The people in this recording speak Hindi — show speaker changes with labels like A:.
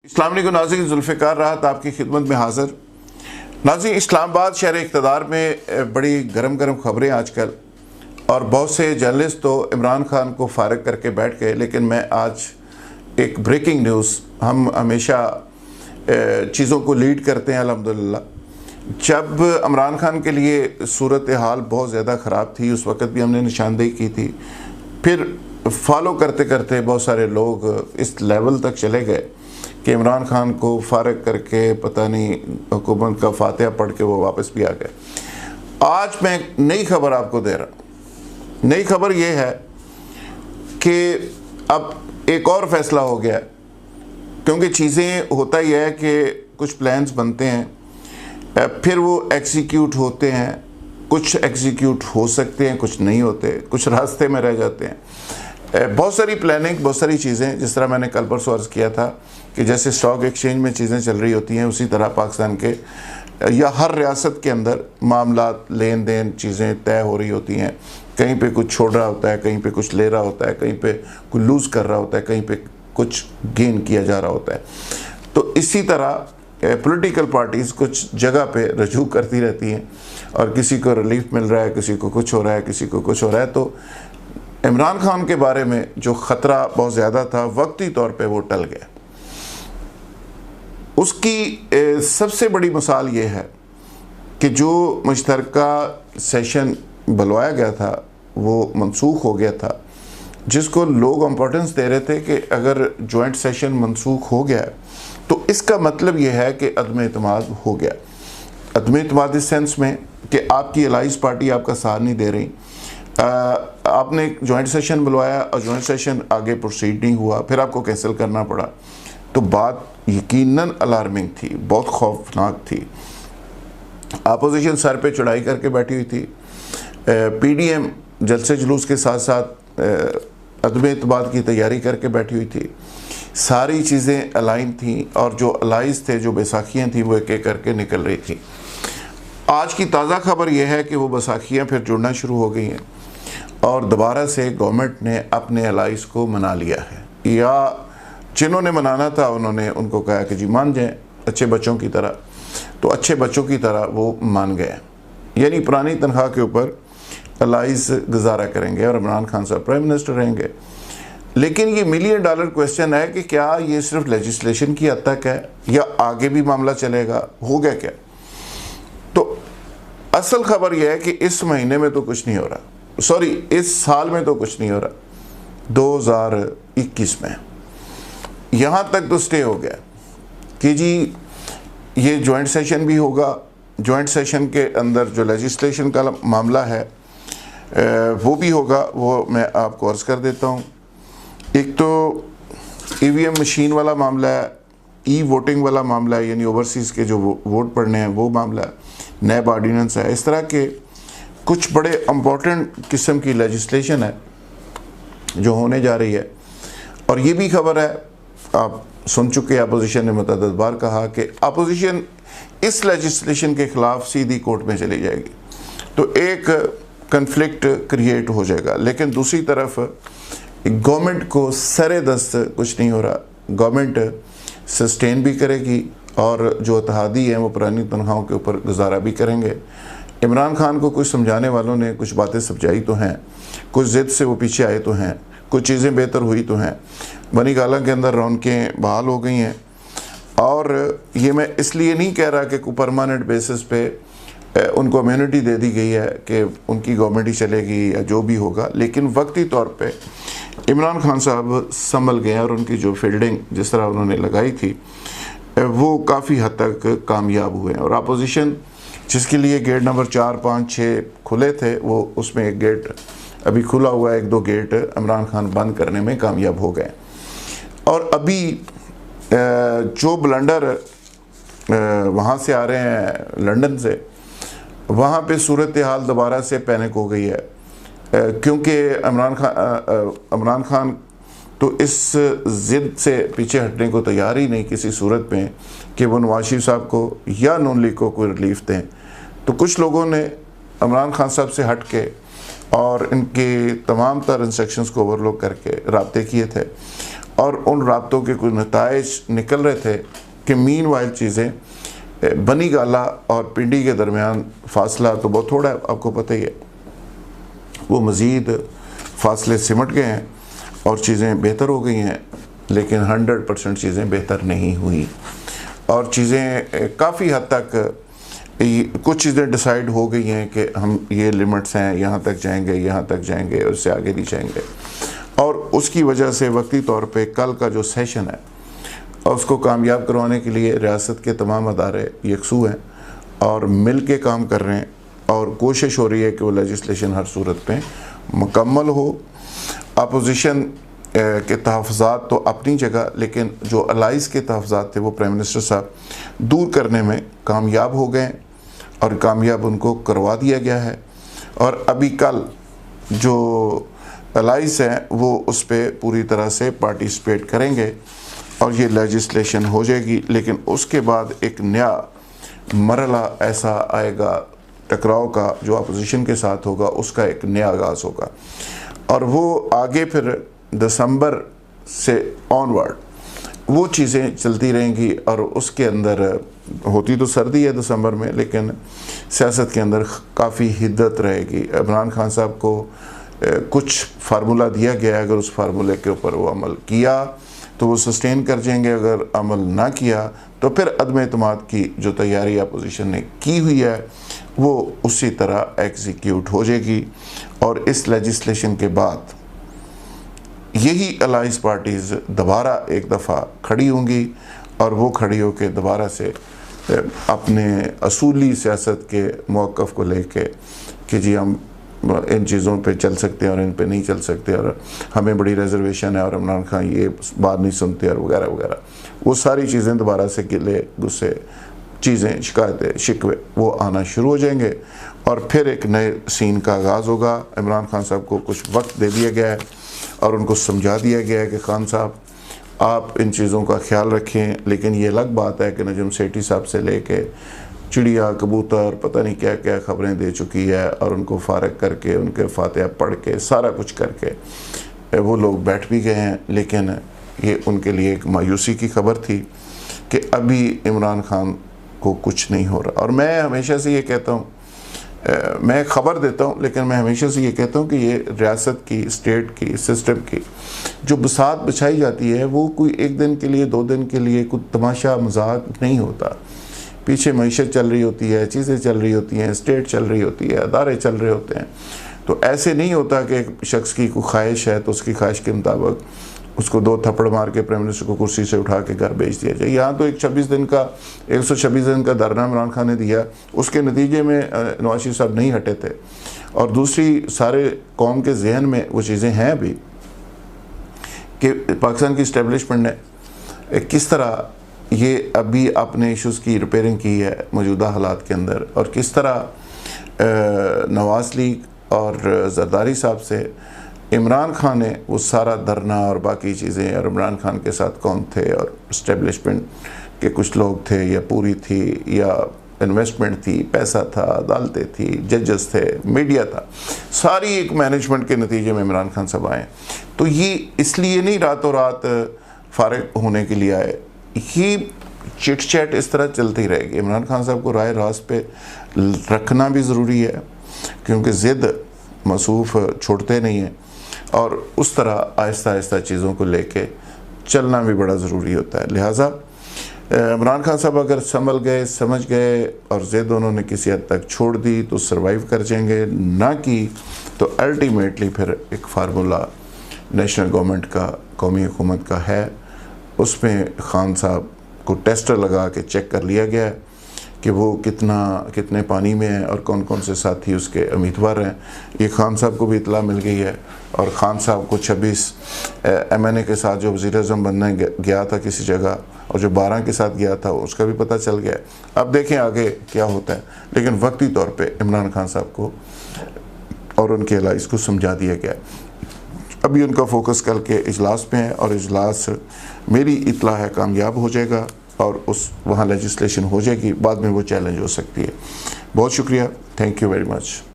A: अस्सलाम वालेकुम नाज़रीन, जुल्फ़िकार राहत आपकी खिदमत में हाज़िर। नाज़रीन, इस्लामाबाद शहर इक़्तिदार में बड़ी गर्म गर्म खबरें आजकल, और बहुत से जर्नलिस्ट तो इमरान खान को फारिग करके बैठ गए, लेकिन मैं आज एक ब्रेकिंग न्यूज़, हम हमेशा चीज़ों को लीड करते हैं अल्हम्दुलिल्लाह। जब इमरान खान के लिए सूरत हाल बहुत ज़्यादा ख़राब थी, उस वक़्त भी हमने निशानदेही की थी, फिर फॉलो करते करते बहुत सारे लोग इस लेवल तक चले गए कि इमरान खान को फारिग करके पता नहीं हुकूमत का फातिहा पढ़ के वो वापस भी आ गए। आज मैं एक नई खबर आपको दे रहा हूँ। नई खबर ये है कि अब एक और फैसला हो गया, क्योंकि चीज़ें होता ही है कि कुछ प्लान्स बनते हैं, फिर वो एग्जीक्यूट होते हैं, कुछ एग्जीक्यूट हो सकते हैं, कुछ नहीं होते, कुछ रास्ते में रह जाते हैं। बहुत सारी प्लानिंग, बहुत सारी चीज़ें, जिस तरह मैंने कल परसों अर्ज़ किया था कि जैसे स्टॉक एक्सचेंज में चीज़ें चल रही होती हैं, उसी तरह पाकिस्तान के या हर रियासत के अंदर मामला, लेन देन, चीज़ें तय हो रही होती हैं। कहीं पे कुछ छोड़ रहा होता है, कहीं पे कुछ ले रहा होता है, कहीं पे कुछ लूज़ कर रहा होता है, कहीं पे कुछ गेन किया जा रहा होता है। तो इसी तरह पॉलिटिकल पार्टीज़ कुछ जगह पे रजू करती रहती हैं, और किसी को रिलीफ मिल रहा है, किसी को कुछ हो रहा है, किसी को कुछ हो रहा है। तो इमरान खान के बारे में जो ख़तरा बहुत ज़्यादा था, वक्ती तौर पे वो टल गया। उसकी सबसे बड़ी मिसाल ये है कि जो मुश्तरका सेशन बुलवाया गया था वो मनसूख हो गया था, जिसको लोग इम्पोर्टेंस दे रहे थे कि अगर जॉइंट सेशन मनसूख हो गया तो इसका मतलब ये है कि अदम एतमाद हो गया। अदम एतमाद इस सेंस में कि आपकी अलाइज पार्टी आपका साथ नहीं दे रही, आपने एक जॉइंट सेशन बुलवाया और जॉइंट सेशन आगे प्रोसीड नहीं हुआ, फिर आपको कैंसिल करना पड़ा। तो बात यकीनन अलार्मिंग थी, बहुत खौफनाक थी। अपोजिशन सर पे चढ़ाई करके बैठी हुई थी, पीडीएम जलसे जुलूस के साथ साथ अदम एतमाद की तैयारी करके बैठी हुई थी। सारी चीज़ें अलाइन थी, और जो अलाइज थे, जो बैसाखियाँ थी, वो एक एक करके निकल रही थी। आज की ताज़ा खबर यह है कि वो बैसाखियाँ फिर जुड़ना शुरू हो गई हैं, और दोबारा से गवर्नमेंट ने अपने अलाइज को मना लिया है, या जिन्होंने मनाना था उन्होंने उनको कहा कि जी मान जाएं अच्छे बच्चों की तरह। तो अच्छे बच्चों की तरह वो मान गए, यानी पुरानी तनख्वाह के ऊपर अलाइज गुजारा करेंगे और इमरान खान साहब प्राइम मिनिस्टर रहेंगे। लेकिन ये $1 मिलियन क्वेश्चन है कि क्या ये सिर्फ लेजिस्लेशन की हद तक है या आगे भी मामला चलेगा, होगा क्या? तो असल खबर यह है कि इस महीने में तो कुछ नहीं हो रहा, सॉरी इस साल में तो कुछ नहीं हो रहा, 2021 में यहाँ तक तो स्टे हो गया कि जी ये जॉइंट सेशन भी होगा। जॉइंट सेशन के अंदर जो लेजिस्लेशन का मामला है वो भी होगा, वो मैं आपको अर्ज़ कर देता हूँ। एक तो ईवीएम मशीन वाला मामला है, ई वोटिंग वाला मामला है, यानी ओवरसीज़ के जो वोट पड़ने हैं वो मामला है, नैब ऑर्डिनेंस है। इस तरह के कुछ बड़े इम्पोर्टेंट किस्म की लेजिस्लेशन है जो होने जा रही है। और ये भी खबर है, आप सुन चुके, अपोजिशन ने मुतअद्दिद बार कहा कि अपोजिशन इस लेजिस्लेशन के ख़िलाफ़ सीधी कोर्ट में चली जाएगी, तो एक कन्फ्लिक्ट क्रिएट हो जाएगा। लेकिन दूसरी तरफ गवर्नमेंट को सरे दस्त कुछ नहीं हो रहा, गवर्नमेंट सस्टेन भी करेगी, और जो इत्तेहादी हैं वो पुरानी तनख्वाहों के ऊपर गुजारा भी करेंगे। इमरान खान को कुछ समझाने वालों ने कुछ बातें समझाई तो हैं, कुछ ज़िद से वो पीछे आए तो हैं, कुछ चीज़ें बेहतर हुई तो हैं। बनी गाला के अंदर रौनकें बहाल हो गई हैं, और ये मैं इसलिए नहीं कह रहा कि परमानेंट बेसिस पे उनको इम्यूनिटी दे दी गई है कि उनकी गवर्नमेंट ही चलेगी या जो भी होगा, लेकिन वक्ती तौर पे इमरान खान साहब संभल गए, और उनकी जो फील्डिंग जिस तरह उन्होंने लगाई थी वो काफ़ी हद तक कामयाब हुए। और अपोजिशन जिसके लिए गेट नंबर 4, 5, 6 खुले थे, वो उसमें एक गेट अभी खुला हुआ है, 1-2 गेट इमरान खान बंद करने में कामयाब हो गए। और अभी जो ब्लंडर वहाँ से आ रहे हैं लंदन से, वहाँ पे सूरत हाल दोबारा से पैनिक हो गई है, क्योंकि इमरान खान तो इस ज़िद से पीछे हटने को तैयार ही नहीं किसी सूरत में कि वो नवाज शरीफ साहब को या नून लीग को कोई रिलीफ दें। तो कुछ लोगों ने इमरान खान साहब से हट के और इनके तमाम तर इंस्ट्रक्शंस को ओवरलुक करके राब्ते किए थे, और उन राब्तों के कुछ नताइज निकल रहे थे कि मीन वाइल चीज़ें बनी गाला और पिंडी के दरमियान फासला तो बहुत थोड़ा है, आपको पता ही है, वो मज़ीद फासले सिमट गए हैं और चीज़ें बेहतर हो गई हैं, लेकिन 100% चीज़ें बेहतर नहीं हुई और चीज़ें काफ़ी हद तक कुछ चीज़ें डिसाइड हो गई हैं कि हम ये लिमिट्स हैं, यहाँ तक जाएंगे, यहाँ तक जाएंगे, उससे आगे नहीं जाएंगे। और उसकी वजह से वक्ती तौर पे कल का जो सेशन है और उसको कामयाब करवाने के लिए रियासत के तमाम अदारे यकसू हैं और मिल के काम कर रहे हैं और कोशिश हो रही है कि वो लेजिस्लेशन हर सूरत पे मुकम्मल हो। अपोजिशन के तहफ़्फ़ुज़ात तो अपनी जगह, लेकिन जो अलाइज़ के तहफ़्फ़ुज़ात थे वो प्राइम मिनिस्टर साहब दूर करने में कामयाब हो गए और कामयाब उनको करवा दिया गया है। और अभी कल जो अलाइज़ हैं वो उस पर पूरी तरह से पार्टिसिपेट करेंगे और ये लेजिस्लेशन हो जाएगी। लेकिन उसके बाद एक नया मरहला ऐसा आएगा टकराव का जो अपोजिशन के साथ होगा, उसका एक नया आगाज़ होगा और वो आगे फिर दिसंबर से ऑनवर्ड वो चीज़ें चलती रहेंगी। और उसके अंदर होती तो सर्दी है दिसंबर में, लेकिन सियासत के अंदर काफ़ी हिद्दत रहेगी। इमरान खान साहब को कुछ फार्मूला दिया गया है, अगर उस फार्मूले के ऊपर वो अमल किया तो वो सस्टेन कर जाएंगे, अगर अमल ना किया तो फिर अदम एतमाद की जो तैयारी अपोजिशन ने की हुई है वो उसी तरह एग्जीक्यूट हो जाएगी। और इस लेजिस्लेशन के बाद यही अलाइंस पार्टीज़ दोबारा एक दफ़ा खड़ी होंगी और वो खड़ी होकर दोबारा से अपने असूली सियासत के मौक़िफ़ को लेके कि जी हम इन चीज़ों पे चल सकते हैं और इन पे नहीं चल सकते और हमें बड़ी रिजर्वेशन है और इमरान खान ये बात नहीं सुनते और वगैरह वगैरह, वो सारी चीज़ें दोबारा से गिले गुस्से चीज़ें शिकायतें शिकवे वो आना शुरू हो जाएंगे और फिर एक नए सीन का आगाज़ होगा। इमरान खान साहब को कुछ वक्त दे दिया गया है और उनको समझा दिया गया है कि खान साहब आप इन चीज़ों का ख्याल रखें। लेकिन ये अलग बात है कि नजम सेठी साहब से लेके चिड़िया कबूतर पता नहीं क्या क्या ख़बरें दे चुकी है और उनको फारग करके उनके फातिहा पढ़ के सारा कुछ करके वो लोग बैठ भी गए हैं। लेकिन ये उनके लिए एक मायूसी की खबर थी कि अभी इमरान खान को कुछ नहीं हो रहा। और मैं हमेशा से ये कहता हूँ, मैं खबर देता हूँ, लेकिन मैं हमेशा से ये कहता हूँ कि ये रियासत की, स्टेट की, सिस्टम की जो बसात बिछाई जाती है वो कोई एक दिन के लिए, 2 दिन के लिए कुछ तमाशा मजाक नहीं होता। पीछे मईशत चल रही होती है, चीज़ें चल रही होती हैं, स्टेट चल रही होती है, अदारे चल रहे होते हैं। तो ऐसे नहीं होता कि एक शख्स की कोई ख्वाहिश है तो उसकी ख्वाहिश के मुताबिक उसको 2 थप्पड़ मार के प्राइम मिनिस्टर को कुर्सी से उठा के घर भेज दिया जाए। यहाँ तो एक 126 दिन का धरना इमरान खान ने दिया, उसके नतीजे में नवाज शरीफ साहब नहीं हटे थे। और दूसरी सारे कौम के जहन में वो चीज़ें हैं अभी कि पाकिस्तान की इस्टेब्लिशमेंट ने किस तरह ये अभी अपने इशूज़ की रिपेयरिंग की है मौजूदा हालात के अंदर, और किस तरह नवाज लीग और जरदारी साहब से इमरान खान ने वो सारा धरना और बाकी चीज़ें, और इमरान खान के साथ कौन थे और इस्टेब्लिशमेंट के कुछ लोग थे या पूरी थी या इन्वेस्टमेंट थी, पैसा था, अदालतें थी, जजेस थे, मीडिया था, सारी एक मैनेजमेंट के नतीजे में इमरान खान साहब आए। तो ये इसलिए नहीं रातों रात फारिग होने के लिए आए, ये चिट चैट इस तरह चलती रहेगी। इमरान खान साहब को राय रास्त पे रखना भी ज़रूरी है क्योंकि ज़िद मसूफ छोड़ते नहीं हैं, और उस तरह आहिस्ता आहिस्ता चीज़ों को लेके चलना भी बड़ा ज़रूरी होता है। लिहाजा इमरान खान साहब अगर संभल गए, समझ गए और ज़िद उन्होंने किसी हद तक छोड़ दी तो सर्वाइव कर जाएंगे, ना की तो अल्टीमेटली फिर एक फार्मूला नेशनल गवर्नमेंट का, कौमी हुकूमत का है, उसमें खान साहब को टेस्टर लगा के चेक कर लिया गया है कि वो कितने पानी में है और कौन कौन से साथी उसके उम्मीदवार हैं। ये खान साहब को भी इतला मिल गई है और खान साहब को 26 MNA के साथ जो वज़ीर-ए-आज़म बनने गया था किसी जगह और जो 12 के साथ गया था उसका भी पता चल गया। अब देखें आगे क्या होता है, लेकिन वक्ती तौर पे इमरान खान साहब को और उनके अलाइस को समझा दिया गया है। अभी उनका फोकस कल के इजलास पे है और इजलास मेरी इतला है कामयाब हो जाएगा और वहाँ लेजिस्लेशन हो जाएगी, बाद में वो चैलेंज हो सकती है। बहुत शुक्रिया, थैंक यू वेरी मच।